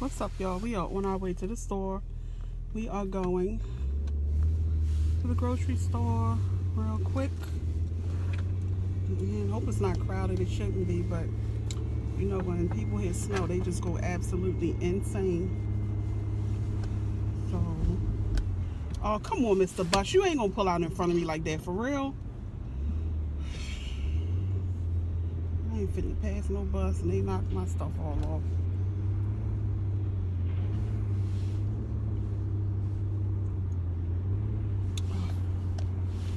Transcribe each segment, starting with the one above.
What's up, y'all? We are on our way to the store. We are going to the grocery store real quick. And hope it's not crowded. It shouldn't be, but you know, when people hit snow, they just go absolutely insane. So, oh, come on, Mr. Bus. You ain't gonna pull out in front of me like that, for real? I ain't finna pass no bus, and they knocked my stuff all off.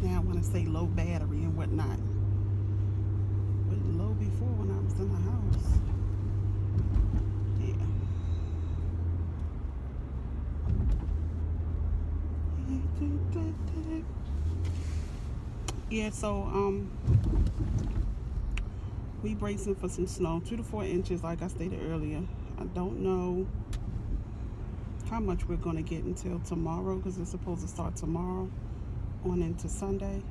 Now I want to say low battery and whatnot. But low before when I was in the house. Yeah. Yeah, so we bracing for some snow, 2 to 4 inches, like I stated earlier. I don't know how much we're gonna get until tomorrow, because it's supposed to start tomorrow on into Sunday.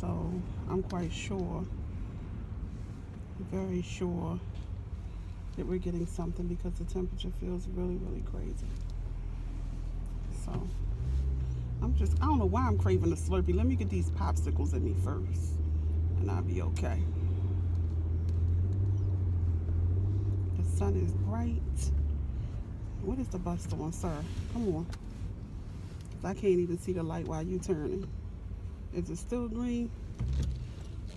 So I'm quite sure, very sure, that we're getting something, because the temperature feels really, really crazy. So I don't know why I'm craving a Slurpee. Let me get these popsicles in me first, and I'll be okay. The sun is bright. What is the bus doing, sir? Come on. I can't even see the light while you turning. Is it still green?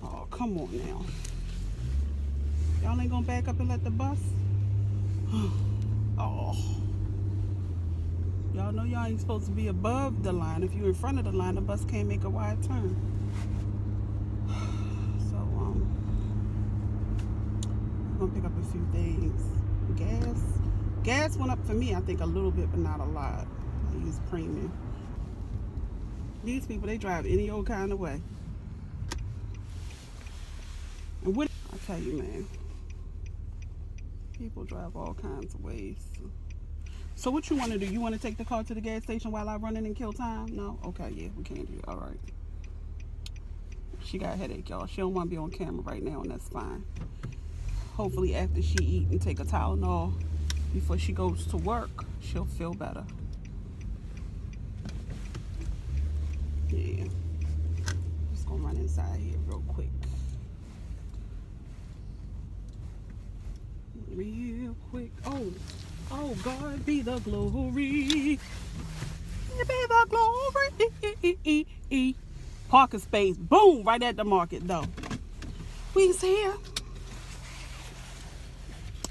Oh, come on now. Y'all ain't gonna back up and let the bus? Oh. Y'all know y'all ain't supposed to be above the line. If you're in front of the line, the bus can't make a wide turn. So, I'm gonna pick up a few things. Gas went up for me, I think, a little bit, but not a lot. I use premium. These people, they drive any old kind of way. And what I tell you, man, people drive all kinds of ways. So what you want to do? You want to take the car to the gas station while I run in and kill time? No? Okay, yeah, we can't do it. All right. She got a headache, y'all. She don't want to be on camera right now, and that's fine. Hopefully after she eat and take a Tylenol before she goes to work, she'll feel better. Yeah. Just gonna run inside here real quick. Real quick. Oh, God be the glory. Be the glory. Parking space. Boom. Right at the market, though. We's here.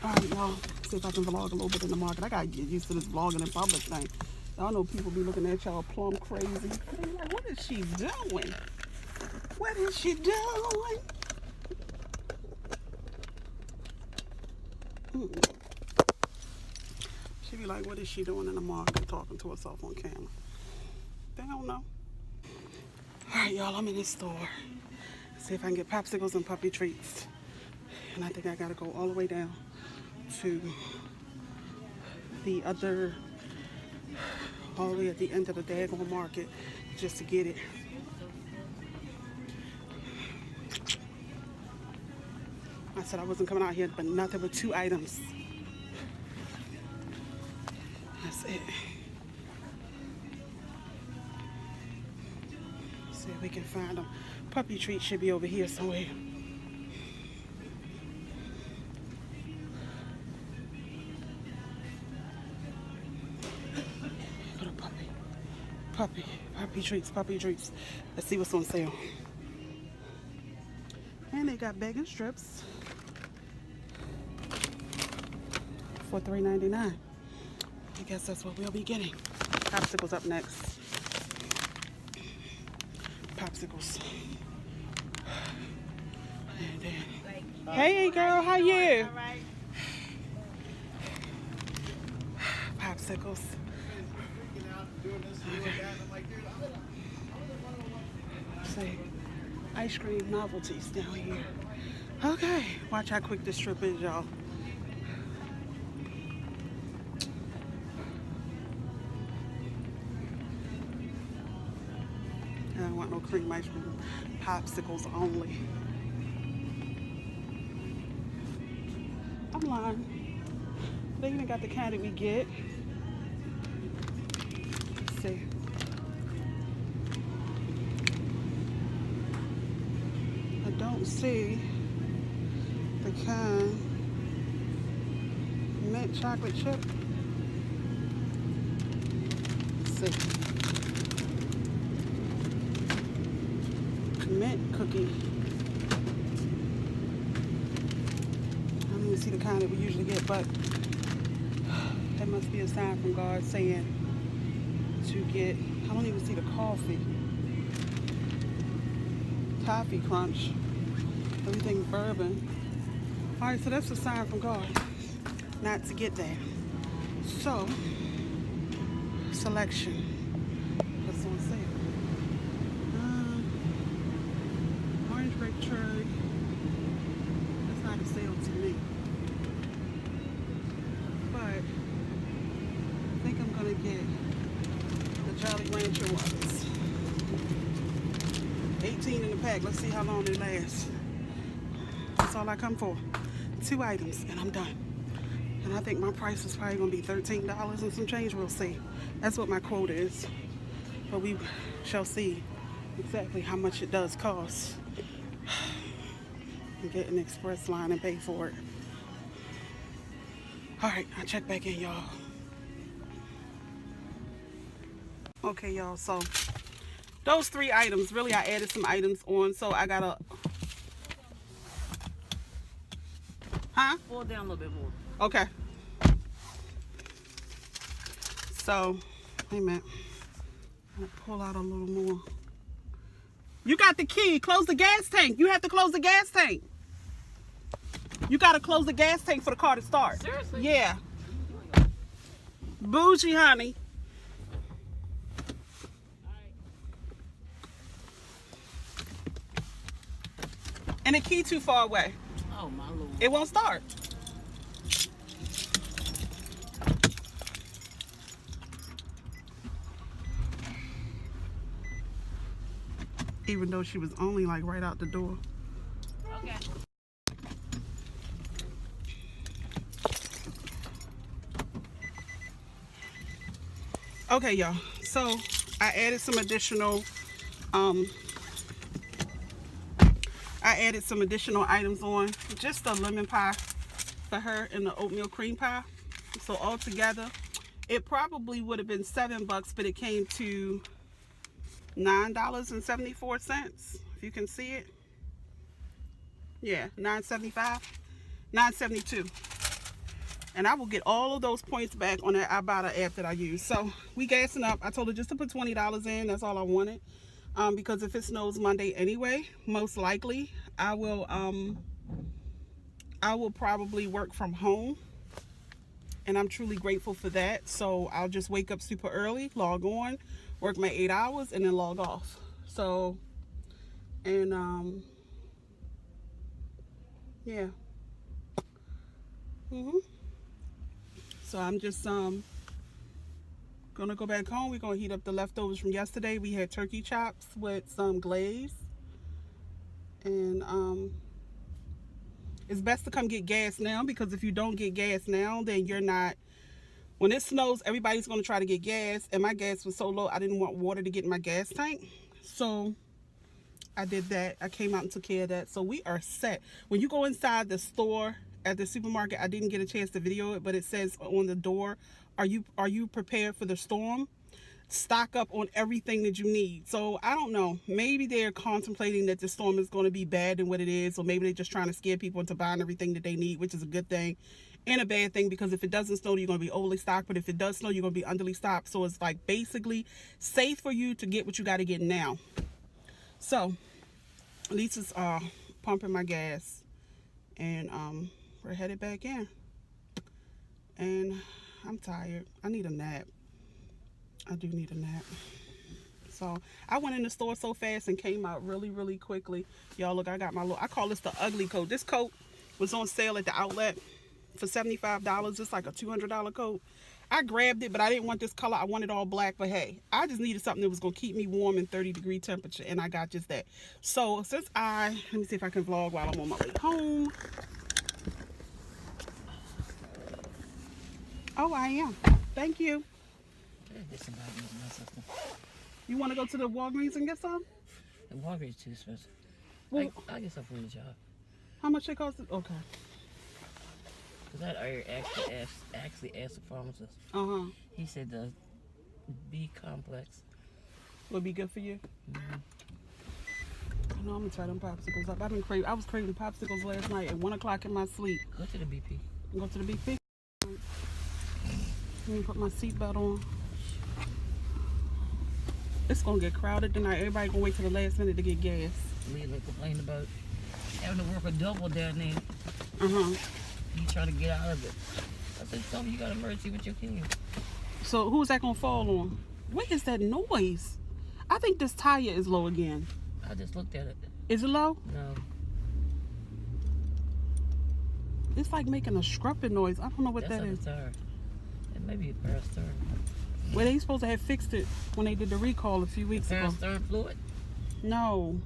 All right, y'all. See if I can vlog a little bit in the market. I gotta get used to this vlogging in public thing. Y'all know people be looking at y'all plumb crazy. They're like, what is she doing? What is she doing? She be like, what is she doing in the market talking to herself on camera? They don't know. All right, y'all, I'm in this store. See if I can get popsicles and puppy treats. And I think I gotta go all the way down to the other, all the way at the end of the daggone market just to get it. I said I wasn't coming out here, but nothing but 2 items. That's it. See if we can find them. Puppy treat should be over here somewhere. Go to puppy treats. Let's see what's on sale. And they got bacon strips for $3.99. I guess that's what we'll be getting. Popsicles up next. Popsicles. And then, hey girl, how you? All right. Popsicles. Okay. See, ice cream novelties down here. Okay, watch how quick this trip is, y'all. I don't want no cream ice cream. Popsicles only. I'm lying. They even got the kind that we get. Let's see. I don't see the kind. Mint chocolate chip. Let's see. Mint cookie. I don't even see the kind that we usually get, but that must be a sign from God saying to get, I don't even see the coffee. Toffee crunch. Everything bourbon. Alright, so that's a sign from God not to get that. So, selection. What's on sale? Orange grape cherry. That's not a sale to me. But I think I'm gonna get the Jolly Rancher ones. 18 in the pack. Let's see how long they last. That's all I come for. 2 items and I'm done. And I think my price is probably gonna be $13 and some change. We'll see. That's what my quote is. But we shall see exactly how much it does cost. And get an express line and pay for it. Alright, I'll check back in, y'all. Okay, y'all, so those 3 items, really I added some items on, so I got a... Huh? Pull down a little bit more. Okay. So, wait a minute. I'm gonna pull out a little more. You got the key. Close the gas tank. You have to close the gas tank. You gotta close the gas tank for the car to start. Seriously? Yeah. Bougie, honey. And the key too far away. Oh my Lord. It won't start. Even though she was only like right out the door. Okay. Okay, y'all. So I added some additional items on. Just the lemon pie for her and the oatmeal cream pie. So all together, it probably would have been $7, but it came to $9.74. If you can see it. Yeah, $9.75, $9.72. And I will get all of those points back on that Ibotta app that I use. So we gassing up. I told her just to put $20 in. That's all I wanted. Because if it snows Monday anyway, most likely I will probably work from home. And I'm truly grateful for that. So I'll just wake up super early, log on, work my 8 hours, and then log off. So, and yeah. So I'm just gonna go back home. We're gonna heat up the leftovers from yesterday. We had turkey chops with some glaze. And it's best to come get gas now, because if you don't get gas now, then you're not, when it snows, everybody's gonna try to get gas, and my gas was so low I didn't want water to get in my gas tank. So I did that. I came out and took care of that. So we are set. When you go inside the store at the supermarket, I didn't get a chance to video it, but it says on the door, are you prepared for the storm? Stock up on everything that you need. So I don't know, maybe they're contemplating that the storm is going to be bad than what it is, or maybe they're just trying to scare people into buying everything that they need, which is a good thing and a bad thing, because if it doesn't snow, you're going to be overly stocked, but if it does snow, you're going to be underly stocked. So it's like basically safe for you to get what you got to get now. So Lisa's pumping my gas, and we're headed back in, and I'm tired. I need a nap. I do need a nap. So I went in the store so fast and came out really, really quickly. Y'all, look, I got my little, I call this the ugly coat. This coat was on sale at the outlet for $75. It's like a $200 coat. I grabbed it, but I didn't want this color. I wanted all black, but hey, I just needed something that was going to keep me warm in 30-degree temperature, and I got just that. So since let me see if I can vlog while I'm on my way home. Oh, I am. Thank you. Yeah, get somebody else my sister. You want to go to the Walgreens and get some? The Walgreens too expensive. Well, I get some from the job. how much it costs? Okay. Because I actually asked the pharmacist. Uh-huh. He said the B complex. Would be good for you? Mm-hmm. I know I'm going to try them popsicles up. I was craving popsicles last night at 1 o'clock in my sleep. Go to the BP. Go to the BP. Let me put my seatbelt on. It's going to get crowded tonight. Everybody going to wait till the last minute to get gas. Leland complained about having to work a double down there. Uh-huh. You trying to get out of it. I said, tell me you got an emergency with your kid. So who's that going to fall on? What is that noise? I think this tire is low again. I just looked at it. Is it low? No. It's like making a scrubbing noise. I don't know what That's that is. tire. It may be a parastern. Well, they supposed to have fixed it when they did the recall a few weeks ago. Parastern fluid? No.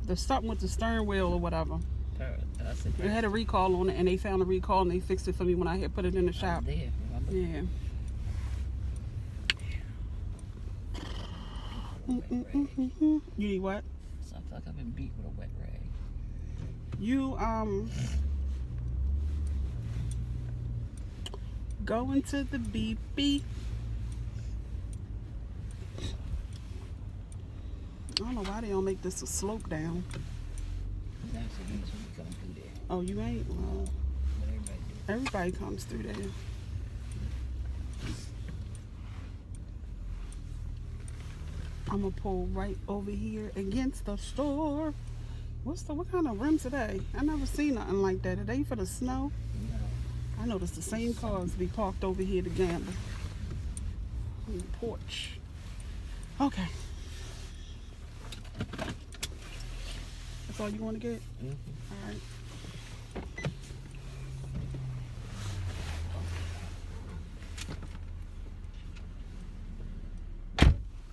The something with the steering wheel or whatever. I said They had a recall on it and they found a recall and they fixed it for me when I had put it in the shop. There, remember? Yeah. You need what? So I feel like I've been beat with a wet rag. You going to the BP. I don't know why they don't make this a slope down. That's the reason we come through there. Oh, you ain't? Well, But everybody do. everybody comes through there. I'm gonna pull right over here against the store. What kind of rims are they? I never seen nothing like that. Are they for the snow? No. I noticed the same cars be parked over here to gamble. On the porch. Okay. That's all you want to get? Mm-hmm. All right.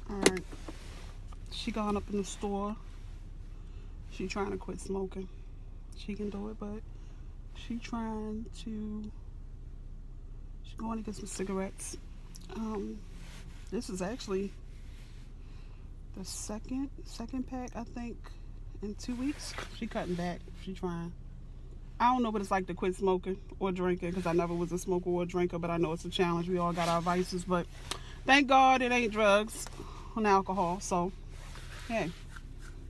All right. She gone up in the store. She trying to quit smoking. She can do it, but she going to get some cigarettes. This is actually the second pack, I think, in 2 weeks. She cutting back. She trying. I don't know what it's like to quit smoking or drinking because I never was a smoker or a drinker, but I know it's a challenge. We all got our vices, but thank God it ain't drugs and alcohol. So, hey,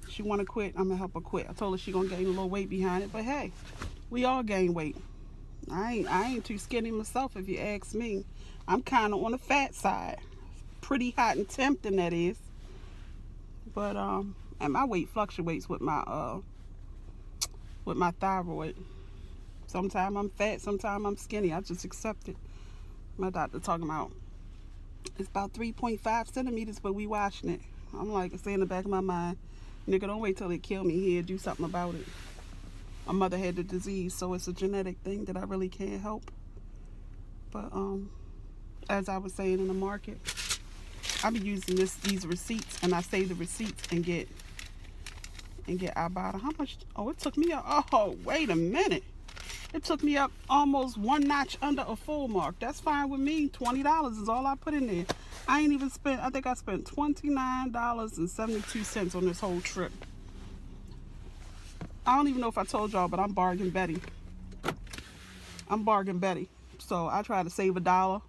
she want to quit. I'm going to help her quit. I told her she going to gain a little weight behind it, but hey, we all gain weight. I ain't too skinny myself if you ask me. I'm kind of on the fat side. Pretty hot and tempting, that is. But, and my weight fluctuates with my thyroid. Sometimes I'm fat, sometimes I'm skinny. I just accept it. My doctor talking about it's about 3.5 centimeters, but we watching it. I'm like, it's in the back of my mind, nigga, don't wait till they kill me here. Do something about it. My mother had the disease, so it's a genetic thing that I really can't help. But as I was saying in the market, I be using these receipts, and I save the receipts and get Ibotta. How much? Oh, it took me up. Oh, wait a minute. It took me up almost one notch under a full mark. That's fine with me. $20 is all I put in there. I ain't even spent, I think I spent $29.72 on this whole trip. I don't even know if I told y'all, but I'm Bargain Betty. I'm Bargain Betty. So I try to save $1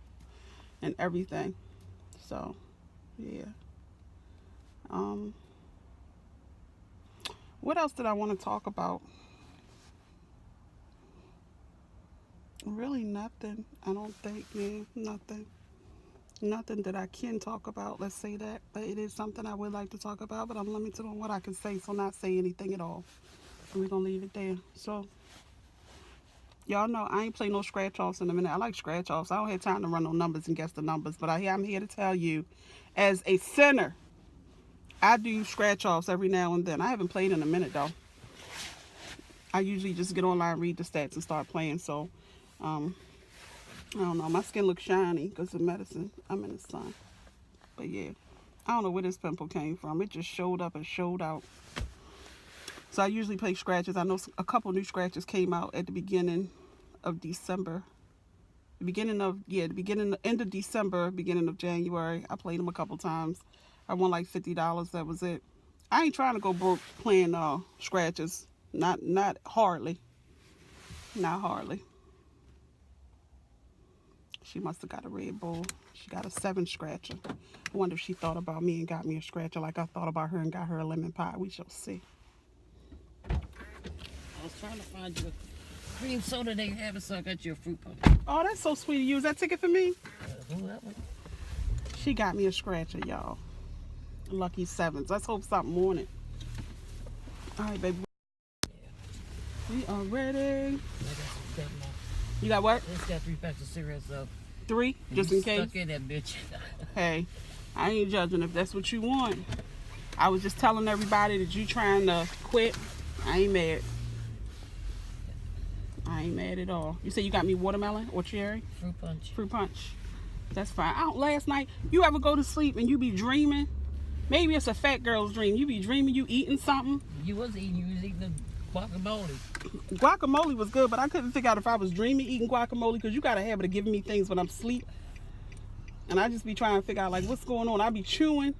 and everything. So, yeah. What else did I want to talk about? Really nothing. I don't think, yeah, nothing. Nothing that I can talk about, let's say that. But it is something I would like to talk about, but I'm limited on what I can say, so not say anything at all. And we're going to leave it there. So, y'all know I ain't play no scratch-offs in a minute. I like scratch-offs. I don't have time to run no numbers and guess the numbers. But I'm here to tell you, as a sinner, I do scratch-offs every now and then. I haven't played in a minute, though. I usually just get online, read the stats, and start playing. So, I don't know. My skin looks shiny because of medicine. I'm in the sun. But, yeah. I don't know where this pimple came from. It just showed up and showed out. So, I usually play scratches. I know a couple new scratches came out at the beginning of December. End of December, beginning of January. I played them a couple times. I won like $50. That was it. I ain't trying to go broke playing scratches. Not hardly. Not hardly. She must have got a Red Bull. She got a 7 scratcher. I wonder if she thought about me and got me a scratcher like I thought about her and got her a lemon pie. We shall see. I was trying to find you a cream soda they have it, so I got you a fruit punch. Oh, that's so sweet of you. Is that ticket for me? Who that one? She got me a scratcher, y'all. Lucky 7s. Let's hope something on it. All right, baby. Yeah. We are ready. You got what? It's got 3 packs of cigarettes, so 3, just in case. Stuck in that bitch. Hey, I ain't judging if that's what you want. I was just telling everybody that you trying to quit. I ain't mad. I ain't mad at all. You said you got me watermelon or cherry? Fruit punch. Fruit punch. That's fine. Last night, you ever go to sleep and you be dreaming? Maybe it's a fat girl's dream. You be dreaming you eating something. You was eating the guacamole. Guacamole was good, but I couldn't figure out if I was dreaming eating guacamole because you got a habit of giving me things when I'm asleep. And I just be trying to figure out like what's going on. I be chewing,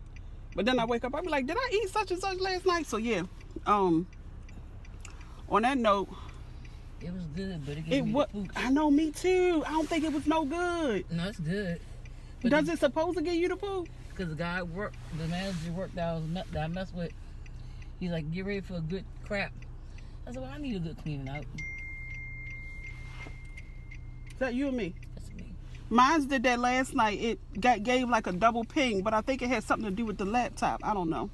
but then I wake up, I be like, did I eat such and such last night? So yeah. On that note, it was good, but it gave me the pooch. I know, me too. I don't think it was no good. No, it's good. But does it supposed to give you the poop? Because the guy the manager worked that I messed with, he's like, get ready for a good crap. I said, well, I need a good cleaning out. Is that you or me? That's me. Mine's did that last night. It gave like a double ping, but I think it had something to do with the laptop. I don't know.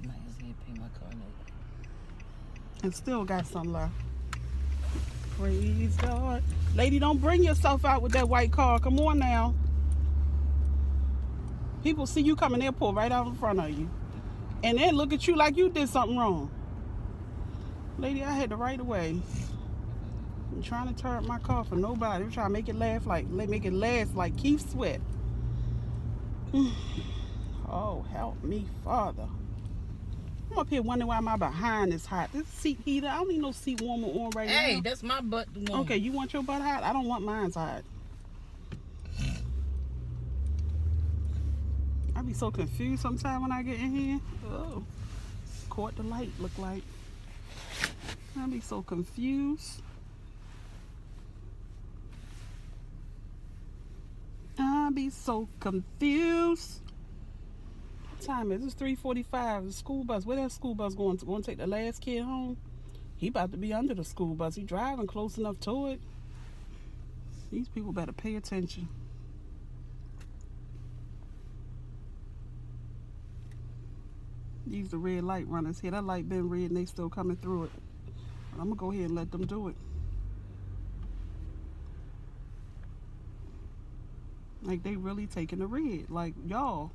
Tonight I was going to pay my car note. And still got some left. Praise God. Lady, don't bring yourself out with that white car. Come on now. People see you coming, they'll pull right out in front of you. And then look at you like you did something wrong. Lady, I had the right of way. I'm trying to turn up my car for nobody. I'm trying to make it last like Keith Sweat. Oh, help me, Father. I'm up here wondering why my behind is hot. This seat heater, I don't need no seat warmer on right now. Hey, that's my butt warm. Okay, you want your butt hot? I don't want mine's hot. I be so confused sometimes when I get in here. Oh, caught the light, look like. I be so confused. I be so confused. What time is it? It's 3:45. The school bus. Where that school bus going? Going to take the last kid home? He about to be under the school bus. He driving close enough to it. These people better pay attention. These the red light runners here. That light been red and they still coming through it. But I'm gonna go ahead and let them do it. Like they really taking the red. Like y'all.